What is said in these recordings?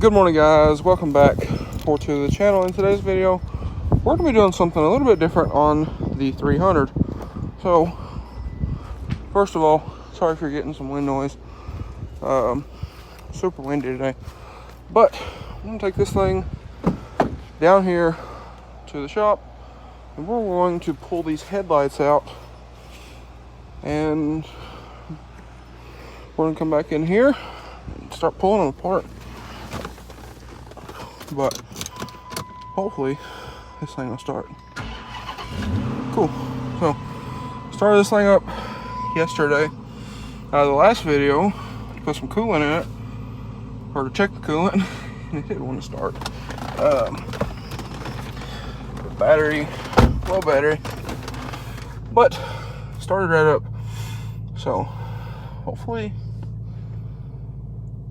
Good morning, guys. Welcome back to the channel. In today's video, we're going to be doing something a little bit different on the 300. So, first of all, sorry if you're getting some wind noise. Super windy today. But I'm going to take this thing down here to the shop, and we're going to pull these headlights out, and we're going to come back in here and start pulling them apart. But hopefully this thing will start. Cool. So started this thing up yesterday. The last video, put some coolant in it, or to check the coolant, and it didn't want to start. Battery, low battery, but started right up. So hopefully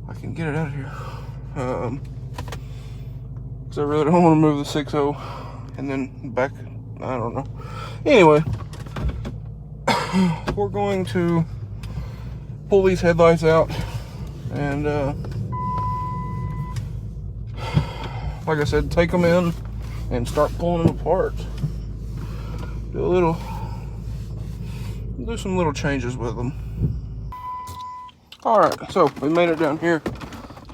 I can get it out of here. I really don't want to move the 6.0 and then back, I don't know. Anyway, we're going to pull these headlights out and like I said, take them in and start pulling them apart. Do some little changes with them. Alright, so we made it down here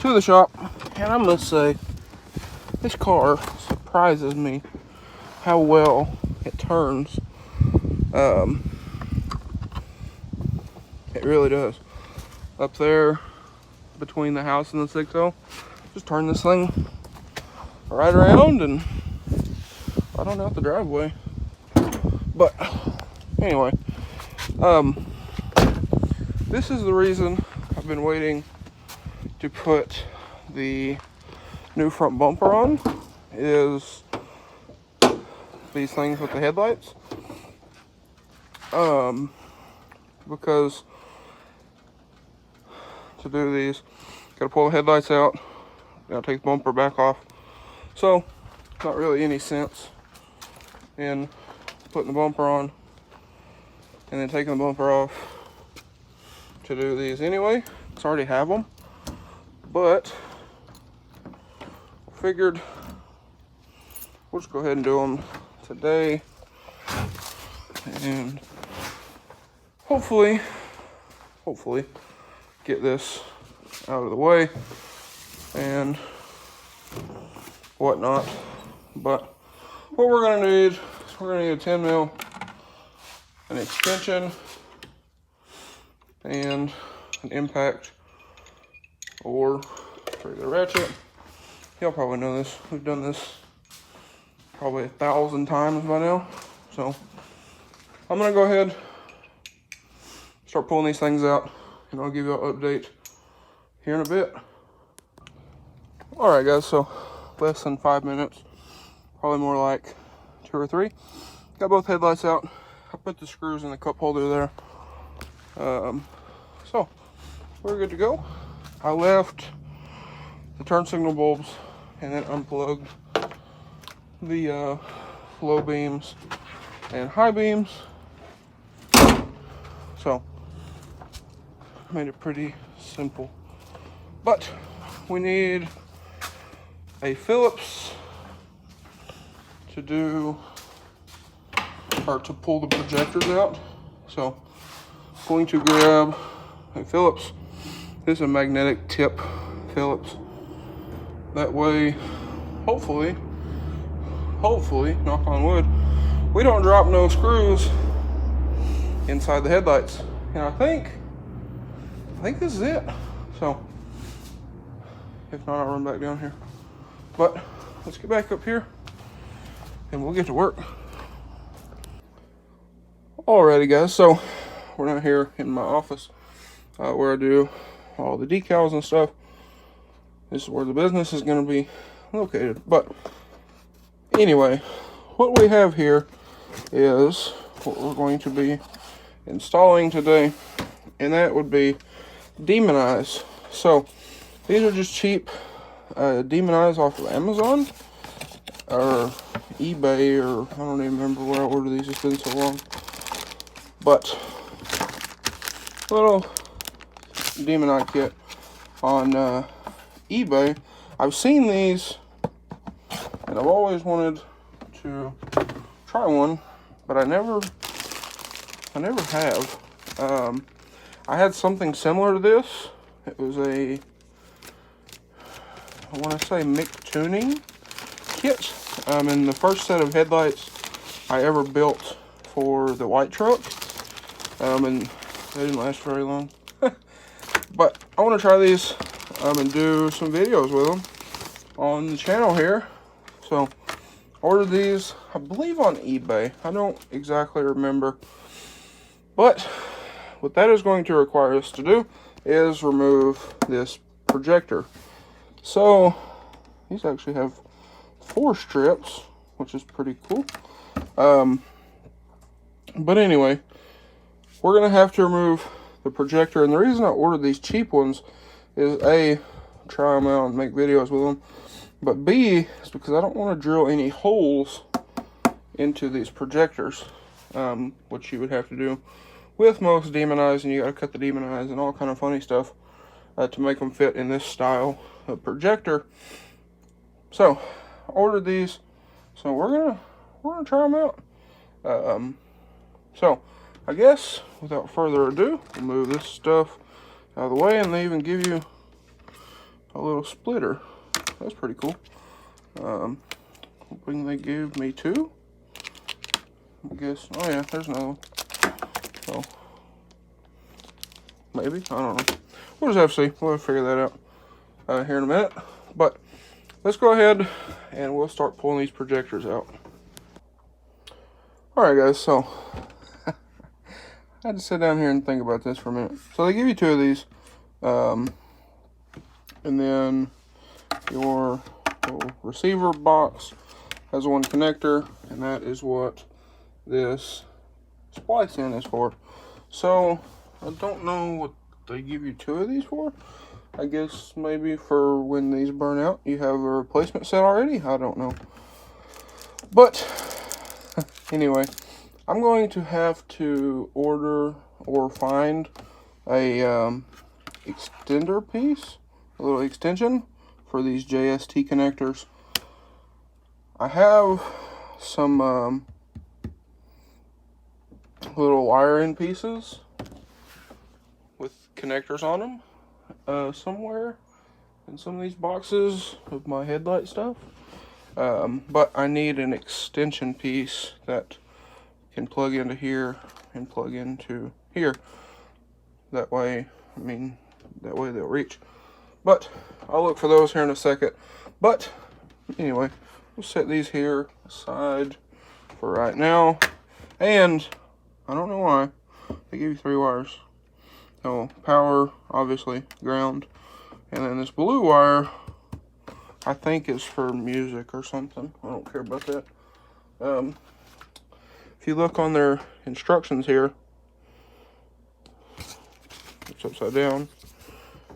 to the shop, and I must say, this car surprises me how well it turns. It really does. Up there between the house and the 6.0, just turn this thing right around and right on out the driveway. But anyway, this is the reason I've been waiting to put the new front bumper on, is these things with the headlights. Because to do these, gotta pull the headlights out, gotta take the bumper back off. So, not really any sense in putting the bumper on and then taking the bumper off to do these anyway. I already have them, but figured we'll just go ahead and do them today, and hopefully get this out of the way and whatnot. But what we're gonna need is we're gonna need a 10 mil, an extension, and an impact or regular ratchet. Y'all probably know this. We've done this probably 1,000 times by now. So I'm gonna go ahead, start pulling these things out, and I'll give you an update here in a bit. All right, guys. So less than 5 minutes, probably more like 2 or 3. Got both headlights out. I put the screws in the cup holder there. So we're good to go. I left the turn signal bulbs and then unplugged the low beams and high beams. So made it pretty simple. But we need a Phillips to do, or to pull the projectors out. So I'm going to grab a Phillips. This is a magnetic tip Phillips. That way, hopefully, knock on wood, we don't drop no screws inside the headlights. And I think this is it. So, if not, I'll run back down here. But let's get back up here and we'll get to work. Alrighty, guys, so we're now here in my office where I do all the decals and stuff. This is where the business is going to be located. But anyway, what we have here is what we're going to be installing today, and that would be demon eyes. So these are just cheap demon eyes off of Amazon or eBay, or I don't even remember where I ordered these. It's been so long. But little demon eye kit on eBay. I've seen these, and I've always wanted to try one, but I never have. I had something similar to this. It was I want to say Mick tuning kit. And the first set of headlights I ever built for the white truck. And they didn't last very long. But I want to try these and do some videos with them on the channel here. So, ordered these, I believe, on eBay. I don't exactly remember. But what that is going to require us to do is remove this projector. So, these actually have 4 strips, which is pretty cool. But anyway, we're going to have to remove the projector. And the reason I ordered these cheap ones is A, try them out and make videos with them. But B, is because I don't want to drill any holes into these projectors, which you would have to do with most demon eyes, and you got to cut the demon eyes and all kind of funny stuff to make them fit in this style of projector. So, I ordered these, so we're gonna try them out. So, I guess without further ado, we'll move this stuff out of the way, and they even give you a little splitter. That's pretty cool. Hoping they give me 2. I guess. Oh yeah, there's another one. So maybe, I don't know. We'll just have to see. We'll have to figure that out here in a minute. But let's go ahead and we'll start pulling these projectors out. Alright guys, so I had to sit down here and think about this for a minute. So they give you 2 of these, and then your little receiver box has 1 connector, and that is what this splice in is for. So I don't know what they give you 2 of these for. I guess maybe for when these burn out, you have a replacement set already. I don't know. But anyway, I'm going to have to order or find a extender piece, a little extension for these JST connectors. I have some little wiring pieces with connectors on them somewhere in some of these boxes of my headlight stuff. But I need an extension piece that can plug into here and plug into here. That way, that way they'll reach. But I'll look for those here in a second. But anyway, we'll set these here aside for right now. And I don't know why they give you 3 wires. So power, obviously, ground, and then this blue wire I think is for music or something. I don't care about that. If you look on their instructions here, it's upside down.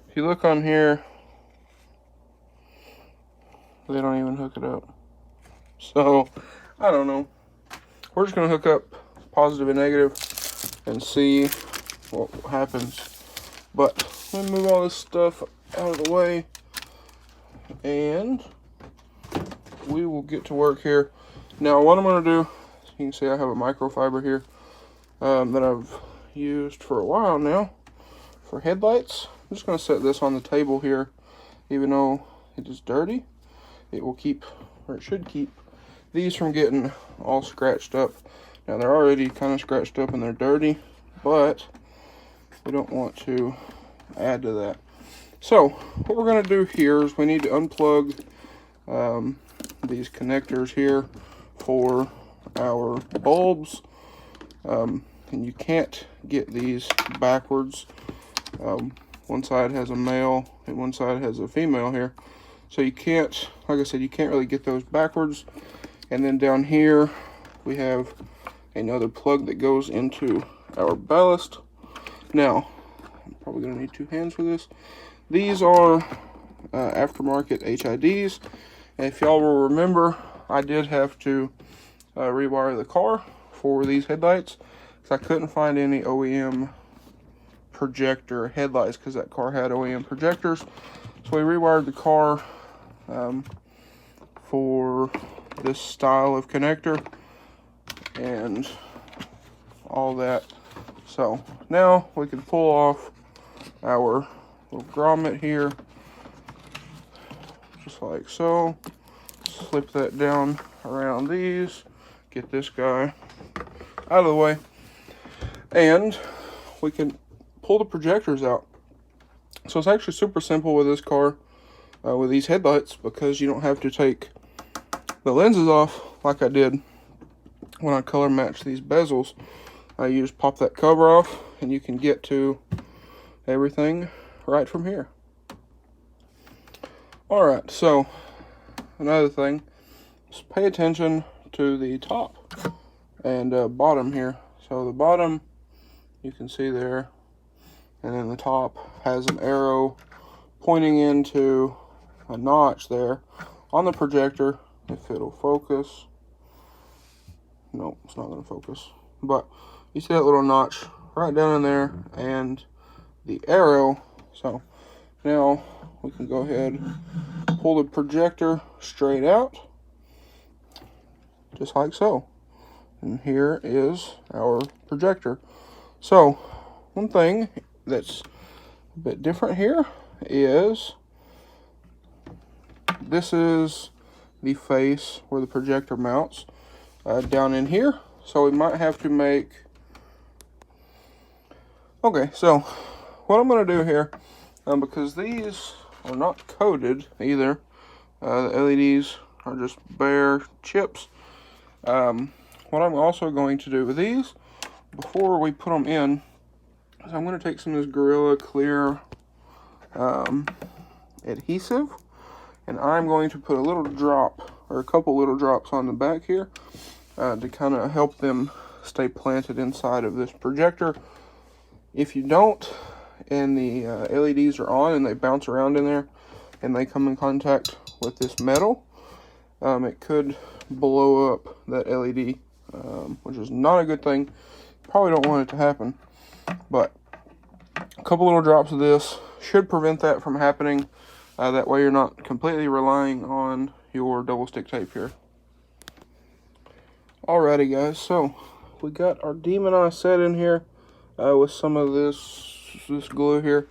If you look on here, they don't even hook it up. So, I don't know. We're just going to hook up positive and negative and see what happens. But, let me move all this stuff out of the way, and we will get to work here. Now, what I'm going to do, you can see I have a microfiber here that I've used for a while now for headlights. I'm just going to set this on the table here. Even though it is dirty, it will keep, or it should keep, these from getting all scratched up. Now, they're already kind of scratched up and they're dirty, but we don't want to add to that. So, what we're going to do here is we need to unplug these connectors here for our bulbs. And you can't get these backwards. One side has a male and one side has a female here. So you can't, like I said, you can't really get those backwards. And then down here, we have another plug that goes into our ballast. Now, I'm probably going to need 2 hands for this. These are aftermarket HIDs. And if y'all will remember, I did have to rewire the car for these headlights, because I couldn't find any OEM projector headlights, because that car had OEM projectors. So we rewired the car for this style of connector and all that. So now we can pull off our little grommet here, just like so. Slip that down around these, get this guy out of the way, and we can pull the projectors out. So it's actually super simple with this car, with these headlights, because you don't have to take the lenses off like I did when I color matched these bezels. You just pop that cover off and you can get to everything right from here. Alright, so another thing is pay attention to the top and bottom here. So the bottom, you can see there, and then the top has an arrow pointing into a notch there on the projector. If it'll focus. No, it's not going to focus. But you see that little notch right down in there and the arrow. So now we can go ahead and pull the projector straight out, just like so. And here is our projector. So one thing that's a bit different here is this is the face where the projector mounts down in here. So we might have to make... Okay, so what I'm going to do here, because these are not coated either, the LEDs are just bare chips. What I'm also going to do with these, before we put them in, is I'm going to take some of this Gorilla Clear adhesive, and I'm going to put a little drop, or a couple little drops on the back here, to kind of help them stay planted inside of this projector. If you don't, and the LEDs are on and they bounce around in there, and they come in contact with this metal, it could blow up that LED, which is not a good thing. Probably don't want it to happen, but a couple little drops of this should prevent that from happening. That way you're not completely relying on your double stick tape here. Alrighty guys, so we got our Demon Eye set in here with some of this glue here.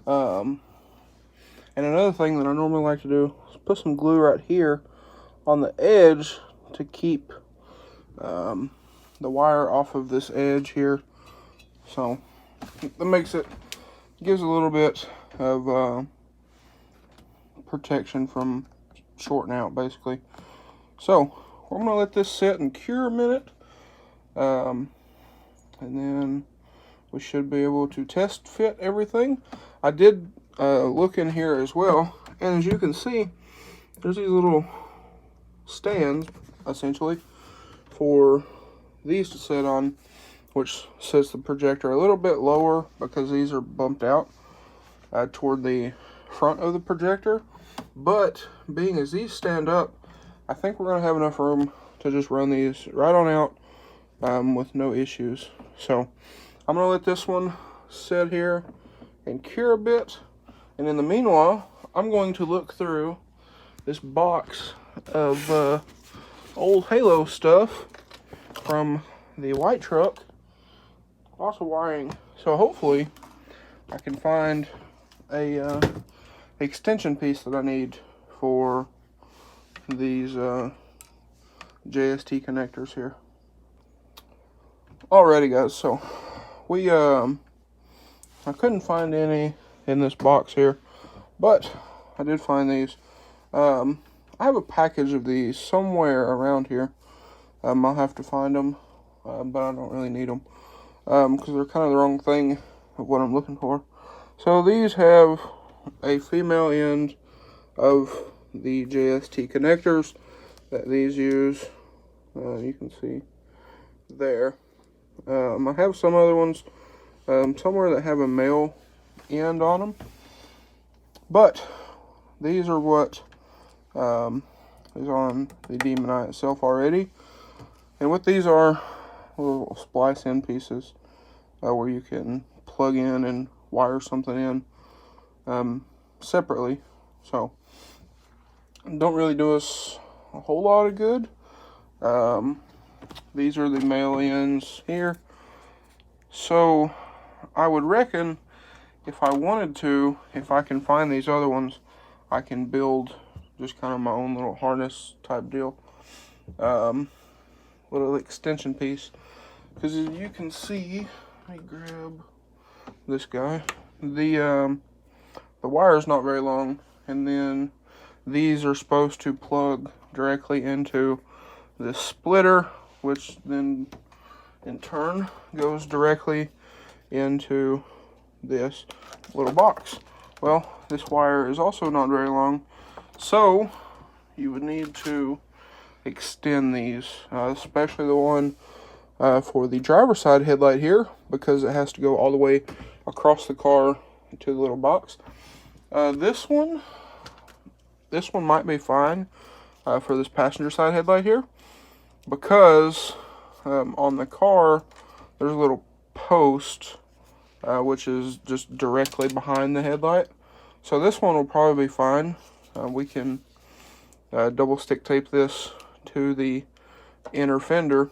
And another thing that I normally like to do is put some glue right here on the edge to keep the wire off of this edge here. So that makes it, gives a little bit of protection from shorting out basically. So I'm going to let this sit and cure a minute, and then we should be able to test fit everything. I did look in here as well, and as you can see, there's these little stands essentially for these to sit on, which sets the projector a little bit lower because these are bumped out toward the front of the projector. But being as these stand up, I think we're going to have enough room to just run these right on out with no issues. So I'm going to let this one sit here and cure a bit. And in the meanwhile, I'm going to look through this box of old Halo stuff from the white truck. Lots of wiring. So hopefully I can find a extension piece that I need for these JST connectors here. Alrighty guys, so we I couldn't find any in this box here, but I did find these. I have a package of these somewhere around here. I'll have to find them, but I don't really need them because they're kind of the wrong thing of what I'm looking for. So these have a female end of the JST connectors that these use. You can see there. I have some other ones somewhere that have a male end on them, but these are what is on the Demon Eye itself already. And what these are, little splice in pieces where you can plug in and wire something in separately. So don't really do us a whole lot of good. These are the male ends here. So I would reckon if I wanted to, if I can find these other ones, I can build just kind of my own little harness type deal. Little extension piece. Because as you can see, let me grab this guy. The wire is not very long, and then these are supposed to plug directly into this splitter, which then in turn goes directly into this little box. Well, this wire is also not very long, so you would need to extend these, especially the one for the driver's side headlight here, because it has to go all the way across the car to the little box. This one might be fine for this passenger side headlight here, because on the car there's a little post which is just directly behind the headlight. So this one will probably be fine. We can double stick tape this to the inner fender,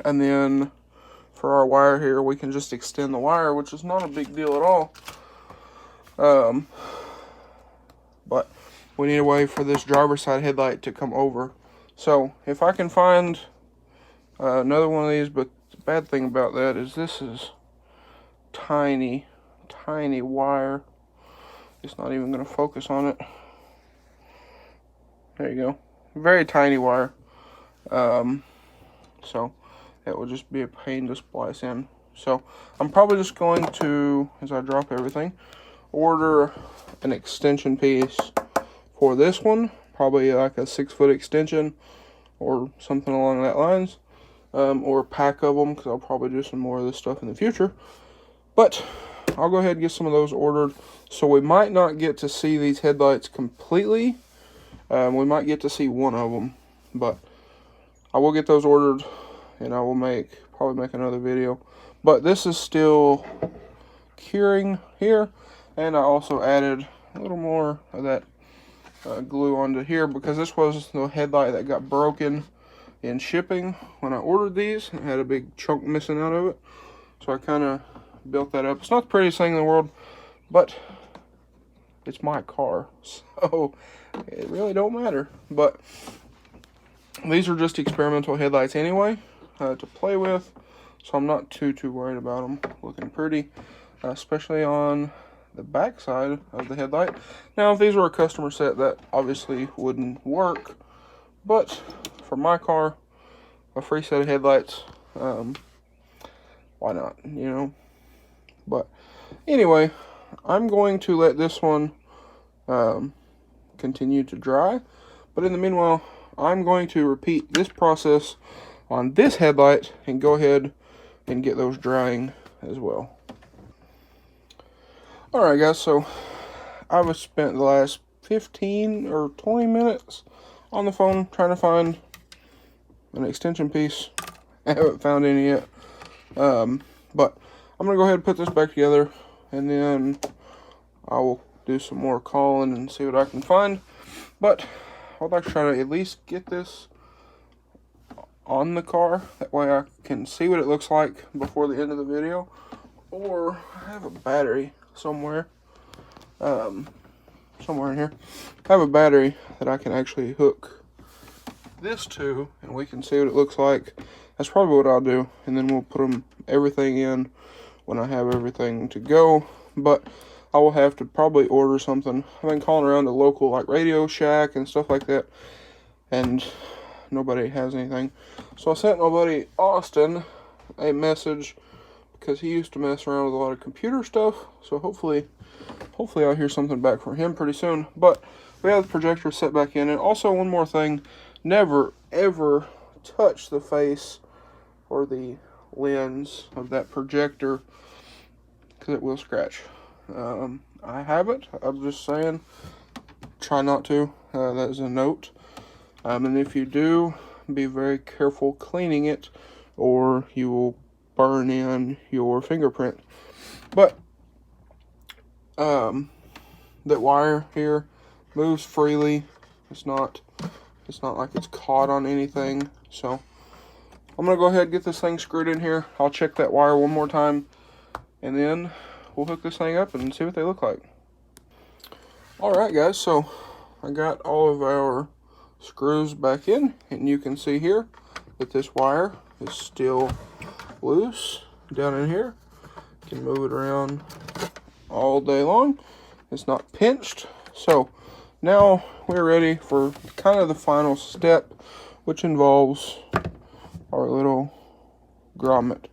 and then for our wire here we can just extend the wire, which is not a big deal at all. But we need a way for this driver's side headlight to come over. So if I can find another one of these, but the bad thing about that is this is tiny wire. It's not even going to focus on it. There you go. Very tiny wire. So it will just be a pain to splice in. So I'm probably just going to, as I drop everything, order an extension piece for this one. Probably like a 6-foot extension or something along that lines. Or a pack of them, because I'll probably do some more of this stuff in the future. But I'll go ahead and get some of those ordered. So we might not get to see these headlights completely. We might get to see one of them. But I will get those ordered, and I will probably make another video. But this is still curing here. And I also added a little more of that glue onto here, because this was the headlight that got broken in shipping when I ordered these. It had a big chunk missing out of it. So I kind of built that up. It's not the prettiest thing in the world, but it's my car, so it really don't matter. But these are just experimental headlights anyway, to play with, so I'm not too worried about them looking pretty, especially on the back side of the headlight. Now if these were a customer set, that obviously wouldn't work, but for my car, a free set of headlights, why not, you know? But anyway, I'm going to let this one continue to dry. But in the meanwhile, I'm going to repeat this process on this headlight and go ahead and get those drying as well. Alright guys, so I've spent the last 15 or 20 minutes on the phone trying to find an extension piece. I haven't found any yet. But I'm going to go ahead and put this back together, and then I will do some more calling and see what I can find. But I'd like to try to at least get this on the car. That way I can see what it looks like before the end of the video. Or I have a battery somewhere. Somewhere in here. I have a battery that I can actually hook this to, and we can see what it looks like. That's probably what I'll do, and then we'll put everything in when I have everything to go. But I will have to probably order something. I've been calling around to local like Radio Shack and stuff like that, and nobody has anything. So I sent my buddy Austin a message, because he used to mess around with a lot of computer stuff. So hopefully I'll hear something back from him pretty soon. But we have the projector set back in. And also one more thing, never ever touch the face or the lens of that projector, because it will scratch. I haven't. I'm just saying, try not to. That is a note. And if you do, be very careful cleaning it, or you will burn in your fingerprint. But that wire here moves freely. It's not like it's caught on anything. So I'm gonna go ahead and get this thing screwed in here. I'll check that wire one more time, and then we'll hook this thing up and see what they look like. Alright guys, so I got all of our screws back in, and you can see here that this wire is still loose down in here. You can move it around all day long. It's not pinched. So now we're ready for kind of the final step, which involves our little grommet.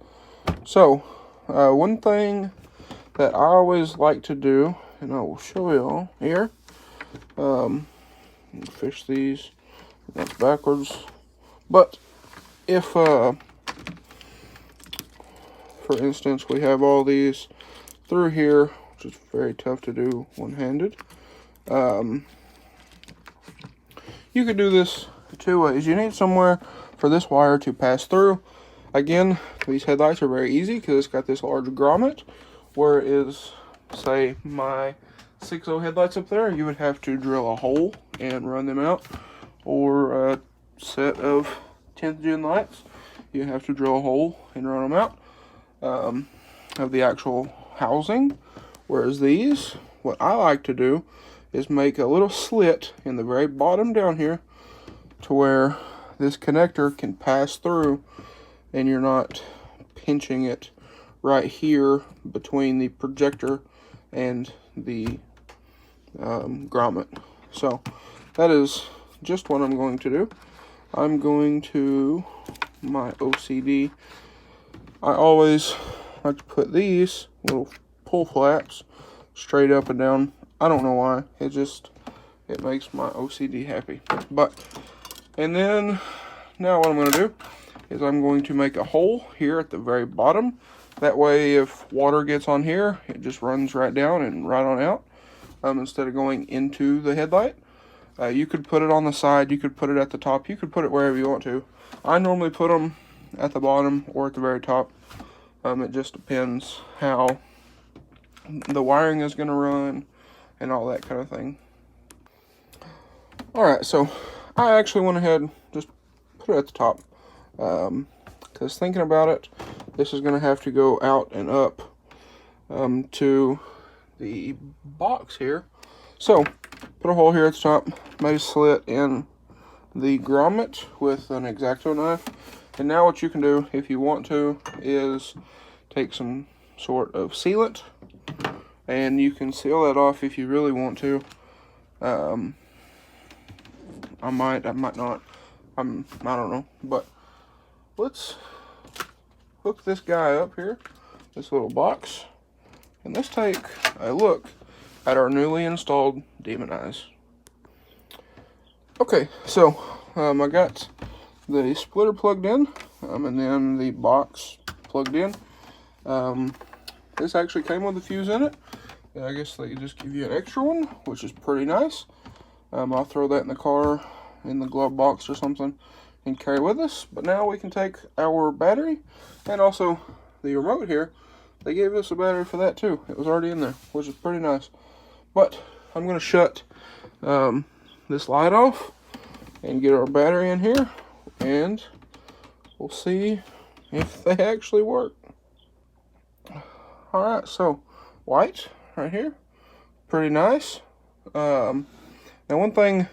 So one thing that I always like to do, and I will show you all here, fish these, that's backwards, but if for instance we have all these through here, which is very tough to do one-handed, you could do this two ways. You need somewhere for this wire to pass through. Again, these headlights are very easy because it's got this large grommet, whereas say my 6.0 headlights up there, you would have to drill a hole and run them out, or a set of 10th gen lights, you have to drill a hole and run them out of the actual housing. Whereas these, what I like to do is make a little slit in the very bottom down here to where this connector can pass through, and you're not pinching it right here between the projector and the grommet. So that is just what I'm going to do. I'm going to my OCD. I always like to put these little pull flaps straight up and down. I don't know why. It makes my OCD happy. And then now what I'm going to do is I'm going to make a hole here at the very bottom. That way if water gets on here, it just runs right down and right on out, instead of going into the headlight. You could put it on the side, you could put it at the top, you could put it wherever you want to. I normally put them at the bottom or at the very top. It just depends how the wiring is going to run and all that kind of thing. Alright, so I actually went ahead and just put it at the top. Because thinking about it, this is going to have to go out and up to the box here. So, put a hole here at the top, made a slit in the grommet with an X-Acto knife. And now what you can do, if you want to, is take some sort of sealant, and you can seal that off if you really want to. I might not. I don't know. But let's hook this guy up here, this little box, and let's take a look at our newly installed Demon Eyes. Okay, so I got the splitter plugged in, and then the box plugged in. This actually came with a fuse in it. I guess they just give you an extra one, which is pretty nice. I'll throw that in the car, in the glove box or something, and carry with us. But now we can take our battery, and also the remote here. They gave us a battery for that too. It was already in there, which is pretty nice. But I'm going to shut this light off and get our battery in here, and we'll see if they actually work. Alright, so white right here, pretty nice. Now one thing,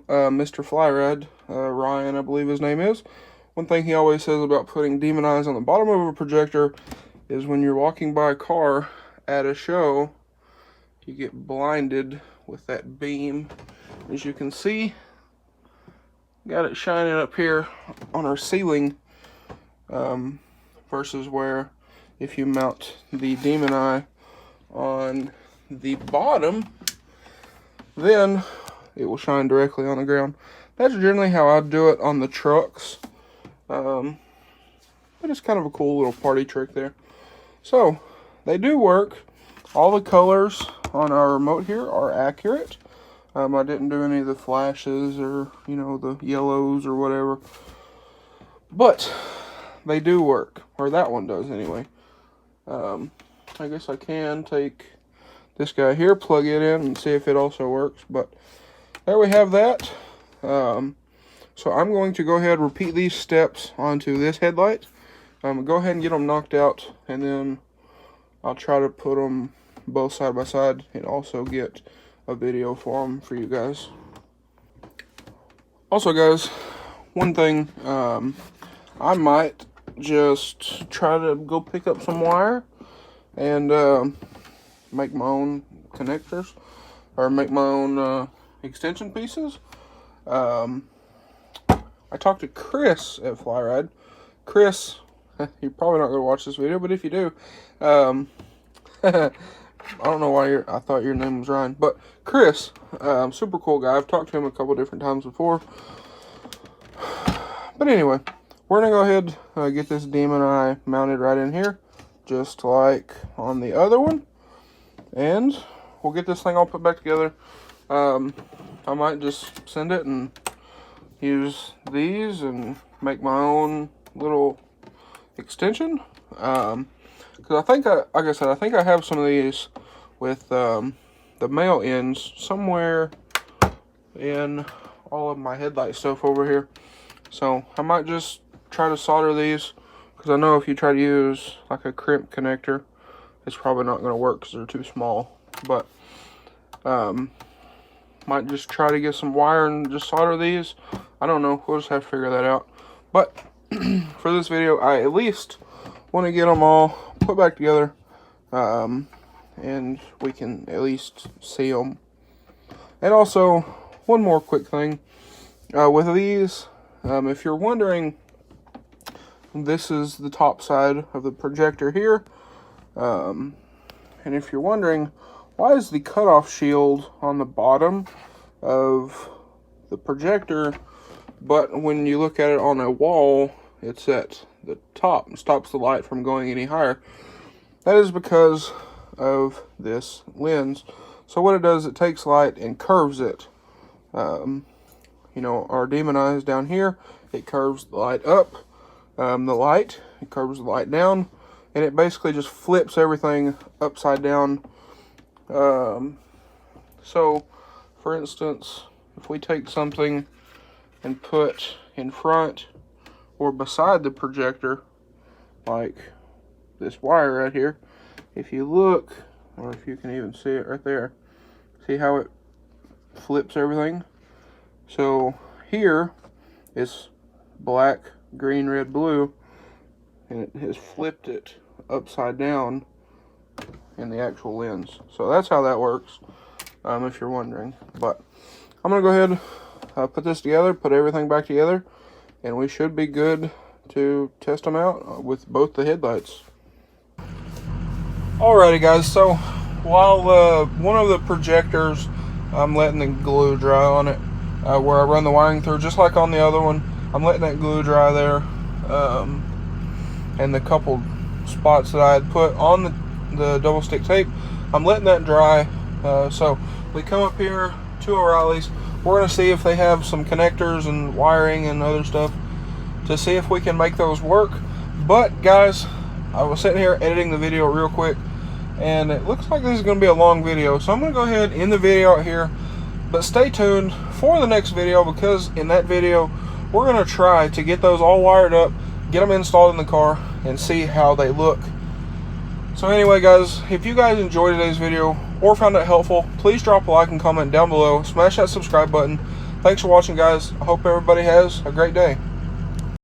Mr. Flyrad, Ryan I believe his name is, one thing he always says about putting Demon Eyes on the bottom of a projector is when you're walking by a car at a show, you get blinded with that beam. As you can see, got it shining up here on our ceiling, versus where if you mount the Demon Eye on the bottom, then it will shine directly on the ground. That's generally how I do it on the trucks, but it's kind of a cool little party trick there. So they do work. All the colors on our remote here are accurate. I didn't do any of the flashes or, you know, the yellows or whatever, but they do work, or that one does anyway. I guess I can take this guy here, plug it in, and see if it also works, but there we have that. So I'm going to go ahead and repeat these steps onto this headlight. Go ahead and get them knocked out, and then I'll try to put them both side by side and also get a video for them for you guys. Also guys, one thing, I might just try to go pick up some wire and make my own connectors, or make my own extension pieces. I talked to Chris at Flyride. Chris, you're probably not going to watch this video, but if you do, I don't know why I thought your name was Ryan, but Chris, super cool guy. I've talked to him a couple different times before. But anyway, we're going to go ahead get this demon eye mounted right in here, just like on the other one. And we'll get this thing all put back together. I might just send it and use these and make my own little extension. Because I think, like I said, I think I have some of these with the male ends somewhere in all of my headlight stuff over here. So I might just try to solder these, because I know if you try to use like a crimp connector, it's probably not going to work because they're too small. But might just try to get some wire and just solder these. I don't know. We'll just have to figure that out. But for this video, I at least want to get them all put back together, and we can at least see them. And also, one more quick thing. With these, if you're wondering, this is the top side of the projector here. And if you're wondering, why is the cutoff shield on the bottom of the projector, but when you look at it on a wall, it's at the top and stops the light from going any higher? That is because of this lens. So what it does, it takes light and curves it. You know, our demon eye is down here. It curves the light up. It curves the light down, and it basically just flips everything upside down. So, for instance, if we take something and put in front or beside the projector, like this wire right here, if you look, or if you can even see it right there, see how it flips everything? So here is black, green, red, blue, and it has flipped it upside down in the actual lens. So that's how that works, if you're wondering. But I'm gonna go ahead, put this together, put everything back together, and we should be good to test them out with both the headlights. Alrighty guys, so while one of the projectors, I'm letting the glue dry on it, where I run the wiring through, just like on the other one, I'm letting that glue dry there, and the couple spots that I had put on the double stick tape, I'm letting that dry. So we come up here to O'Reilly's. We're going to see if they have some connectors and wiring and other stuff to see if we can make those work. But guys, I was sitting here editing the video real quick, and it looks like this is going to be a long video, so I'm going to go ahead and end the video out here. But stay tuned for the next video, because in that video we're going to try to get those all wired up, get them installed in the car, and see how they look. So anyway guys, if you guys enjoyed today's video or found it helpful, please drop a like and comment down below. Smash that subscribe button. Thanks for watching guys. I hope everybody has a great day.